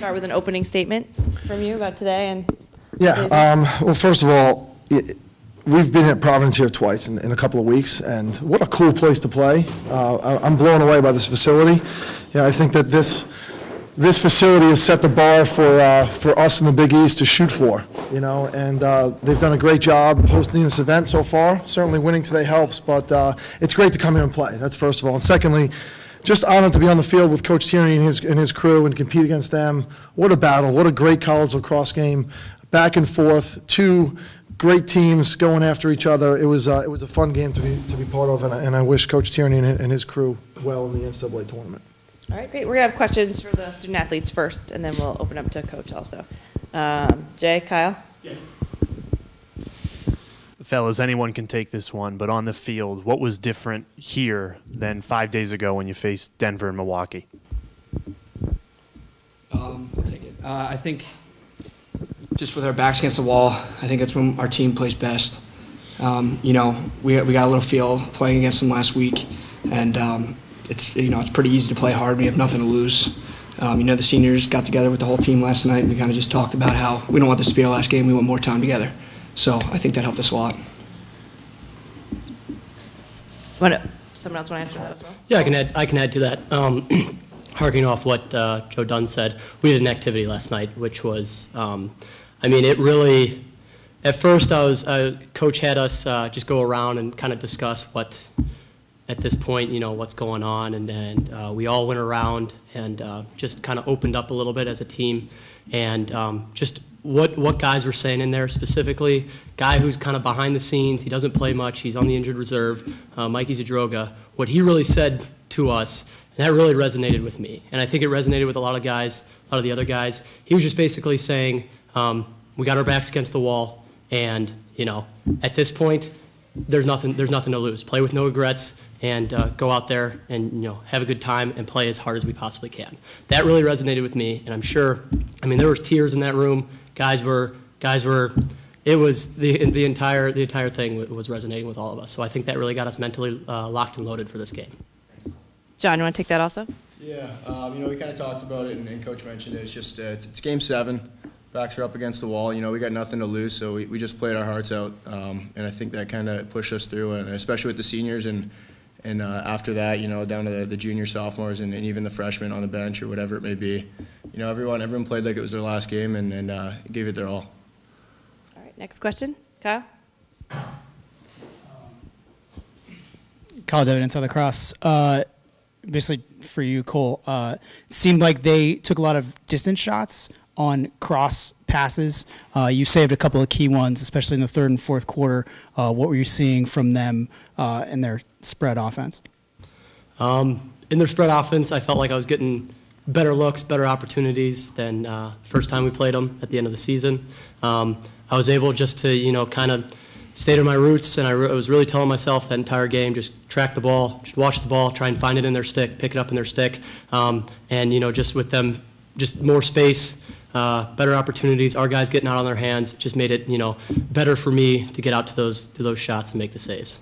start with an opening statement from you about today and. Yeah. Well, first of all, we've been at Providence here twice in a couple of weeks, and what a cool place to play. I'm blown away by this facility. Yeah, I think that this facility has set the bar for us in the Big East to shoot for, and they've done a great job hosting this event so far. Certainly winning today helps, but it's great to come here and play. That's first of all. And secondly, just honored to be on the field with Coach Tierney and his crew and compete against them. What a battle. What a great college lacrosse game. Back and forth, two great teams going after each other. It was a fun game to be part of, and I wish Coach Tierney and his crew well in the NCAA tournament. All right, great. We're going to have questions for the student athletes first, and then we'll open up to Coach also. Jay, Kyle? Yeah. Fellas, anyone can take this one, but on the field, what was different here than 5 days ago when you faced Denver and Milwaukee? I'll take it. I think just with our backs against the wall, I think that's when our team plays best. We got a little feel playing against them last week, and it's pretty easy to play hard when you have nothing to lose. The seniors got together with the whole team last night, and we kind of just talked about how we don't want this to be our last game. We want more time together. So I think that helped us a lot. Someone else want to answer that as well? Yeah, I can add to that. Harking off what Joe Dunn said, we had an activity last night, which was, it really. At first, Coach had us just go around and kind of discuss what, at this point, what's going on, and we all went around and just kind of opened up a little bit as a team, and just what guys were saying in there specifically. Guy who's kind of behind the scenes, he doesn't play much, he's on the injured reserve, Mikey Zadroga. What he really said to us, and that really resonated with me, and I think it resonated with a lot of the other guys. He was just basically saying, we got our backs against the wall, and at this point, there's nothing to lose. Play with no regrets, and go out there and have a good time and play as hard as we possibly can. That really resonated with me, and I'm sure. There were tears in that room. Guys were. It was the entire thing was resonating with all of us. So I think that really got us mentally locked and loaded for this game. John, you want to take that also? Yeah, we kind of talked about it, and Coach mentioned it. It's just it's Game 7. Backs are up against the wall. We got nothing to lose, so we just played our hearts out, and I think that kind of pushed us through, and especially with the seniors, and after that, down to the junior, sophomores, and even the freshmen on the bench or whatever it may be. Everyone played like it was their last game and gave it their all. All right, next question, Kyle. Kyle Devitt, Lacrosse. Basically for you, Cole, it seemed like they took a lot of distance shots on cross passes. You saved a couple of key ones, especially in the third and fourth quarter. What were you seeing from them in their spread offense? In their spread offense, I felt like I was getting better looks, better opportunities than first time we played them at the end of the season. I was able just to, kind of stay to my roots, and I was really telling myself that entire game, just track the ball, just watch the ball, try and find it in their stick, pick it up in their stick, and, just with them, just more space, better opportunities, our guys getting out on their hands, just made it, better for me to get out to those shots and make the saves.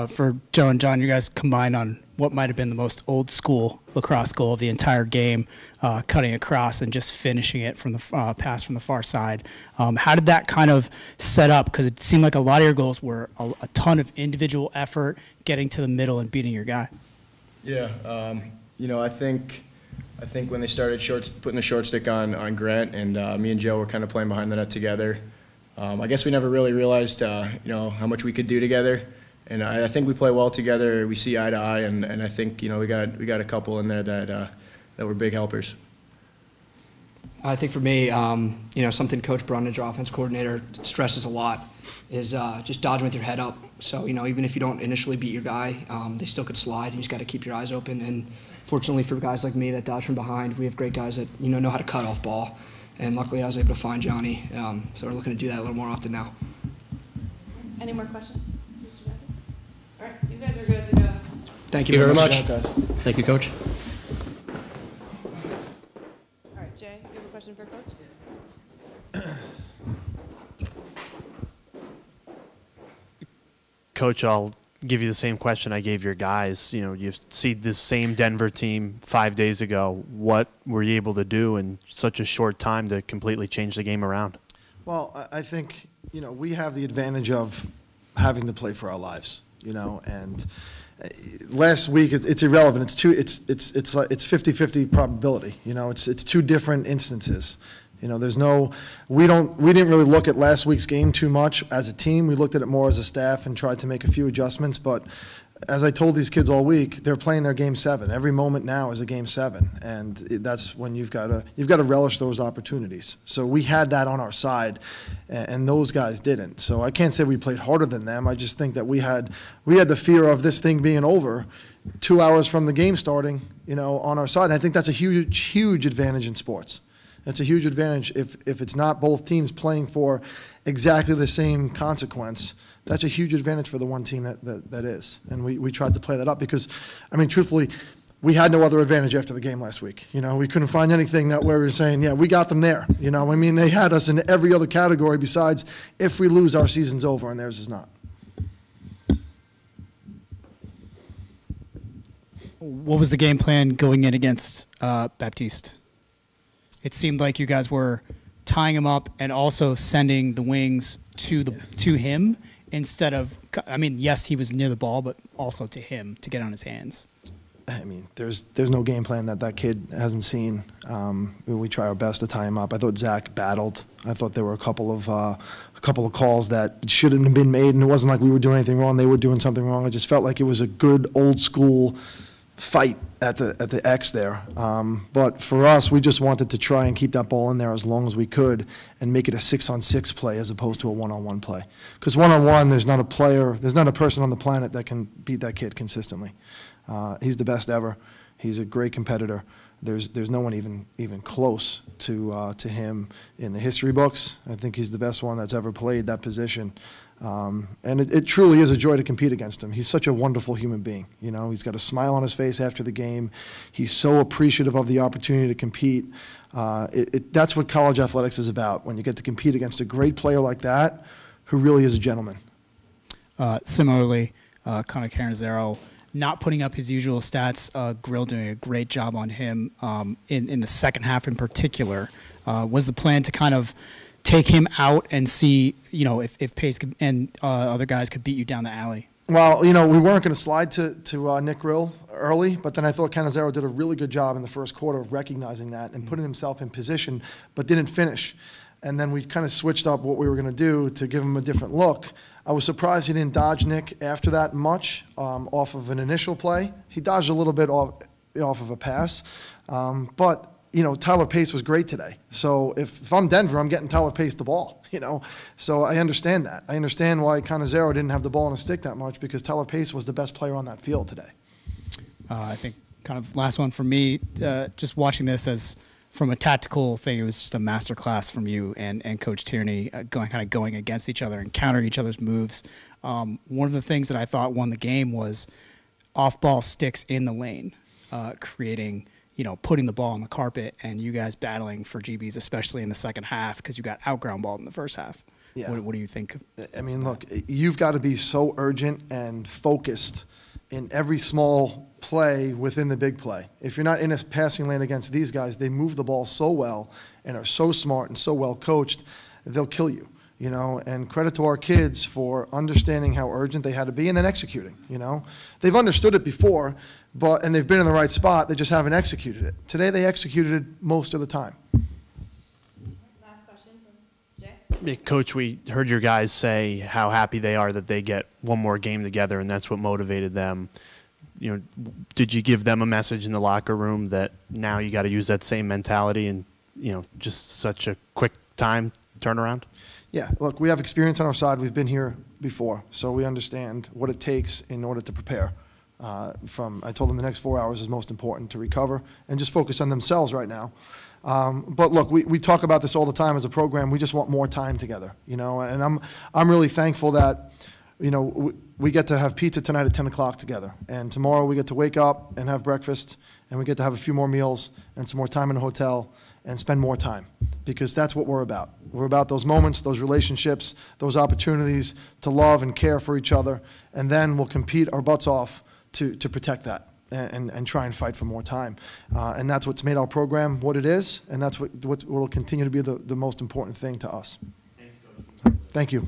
For Joe and John, you guys combined on what might have been the most old school lacrosse goal of the entire game, cutting across and just finishing it from the pass from the far side. How did that kind of set up? Because it seemed like a lot of your goals were a ton of individual effort, getting to the middle and beating your guy. Yeah, I think when they started putting the short stick on Grant, and me and Joe were kind of playing behind the net together. I guess we never really realized, how much we could do together. And I think we play well together. We see eye to eye, and I think we got a couple in there that were big helpers. I think for me, something Coach Brundage, our offense coordinator, stresses a lot is just dodging with your head up. So even if you don't initially beat your guy, they still could slide. You just got to keep your eyes open. And fortunately for guys like me that dodge from behind, we have great guys that know how to cut off ball. And luckily, I was able to find Johnny. So we're looking to do that a little more often now. Any more questions? All right, you guys are good to go. Thank you very much. Guys. Thank you, Coach. All right, Jay, you have a question for Coach? Coach, I'll give you the same question I gave your guys. You know, you see this same Denver team 5 days ago. What were you able to do in such a short time to completely change the game around? Well, I think, you know, we have the advantage of having to play for our lives, you know, and last week it's irrelevant. It's 50-50 probability. You know, it's two different instances. You know, we didn't really look at last week's game too much as a team. We looked at it more as a staff and tried to make a few adjustments. But as I told these kids all week, they're playing their game 7. Every moment now is a game 7, and that's when you've got to relish those opportunities. So we had that on our side, and those guys didn't. So I can't say we played harder than them. I just think that we had the fear of this thing being over 2 hours from the game starting, you know, on our side. And I think that's a huge advantage in sports. It's a huge advantage if it's not both teams playing for exactly the same consequence. That's a huge advantage for the one team that is. And we tried to play that up because, I mean, truthfully, we had no other advantage after the game last week. You know, we couldn't find anything where we were saying, yeah, we got them there. You know, I mean, they had us in every other category besides if we lose, our season's over, and theirs is not. What was the game plan going in against Baptiste? It seemed like you guys were tying him up and also sending the wings to him instead of, I mean, yes, he was near the ball, but also to him to get on his hands. I mean, there's no game plan that kid hasn't seen. We try our best to tie him up. I thought Zach battled. I thought there were a couple of calls that shouldn't have been made, and it wasn't like we were doing anything wrong. They were doing something wrong. I just felt like it was a good old school fight at the X there. But for us, we just wanted to try and keep that ball in there as long as we could and make it a 6-on-6 play as opposed to a 1-on-1 play. Because 1-on-1, there's not a person on the planet that can beat that kid consistently. He's the best ever. He's a great competitor. There's no one even close to him in the history books. I think he's the best one that's ever played that position. And it truly is a joy to compete against him. He's such a wonderful human being. You know, he's got a smile on his face after the game. He's so appreciative of the opportunity to compete. That's what college athletics is about, when you get to compete against a great player like that who really is a gentleman. Similarly, Connor Caranzaro not putting up his usual stats. Grill doing a great job on him in the second half in particular. Was the plan to kind of take him out and see, you know, if Pace and other guys could beat you down the alley? Well, you know, we weren't going to slide to Nick Grill early, but then I thought Cannizzaro did a really good job in the first quarter of recognizing that and putting himself in position, but didn't finish. And then we kind of switched up what we were going to do to give him a different look. I was surprised he didn't dodge Nick after that much off of an initial play. He dodged a little bit off of a pass, but you know, Tyler Pace was great today. So if I'm Denver, I'm getting Tyler Pace the ball, you know. So I understand that. I understand why Cannizzaro didn't have the ball on a stick that much, because Tyler Pace was the best player on that field today. I think kind of last one for me, just watching this as from a tactical thing, it was just a masterclass from you and Coach Tierney going against each other and countering each other's moves. One of the things that I thought won the game was off-ball sticks in the lane, creating, you know, putting the ball on the carpet, and you guys battling for GBs, especially in the second half, because you got outground balled in the first half. Yeah. What do you think? I mean, look, you've got to be so urgent and focused in every small play within the big play. If you're not in a passing lane against these guys, they move the ball so well and are so smart and so well coached, they'll kill you. You know, and credit to our kids for understanding how urgent they had to be and then executing. You know, they've understood it before, and they've been in the right spot. They just haven't executed it. Today, they executed it most of the time. Last question from Jay. Yeah, Coach, we heard your guys say how happy they are that they get one more game together, and that's what motivated them. You know, did you give them a message in the locker room that now you got to use that same mentality and, you know, just such a quick time turnaround? Yeah, look, we have experience on our side. We've been here before, so we understand what it takes in order to prepare. I told them the next 4 hours is most important to recover and just focus on themselves right now. But look, we talk about this all the time as a program. We just want more time together, you know. And I'm really thankful that you know, we get to have pizza tonight at 10 o'clock together. And tomorrow we get to wake up and have breakfast, and we get to have a few more meals and some more time in the hotel and spend more time, because that's what we're about. We're about those moments, those relationships, those opportunities to love and care for each other, and then we'll compete our butts off to protect that and try and fight for more time. And that's what's made our program what it is, and that's what will continue to be the most important thing to us. Thank you.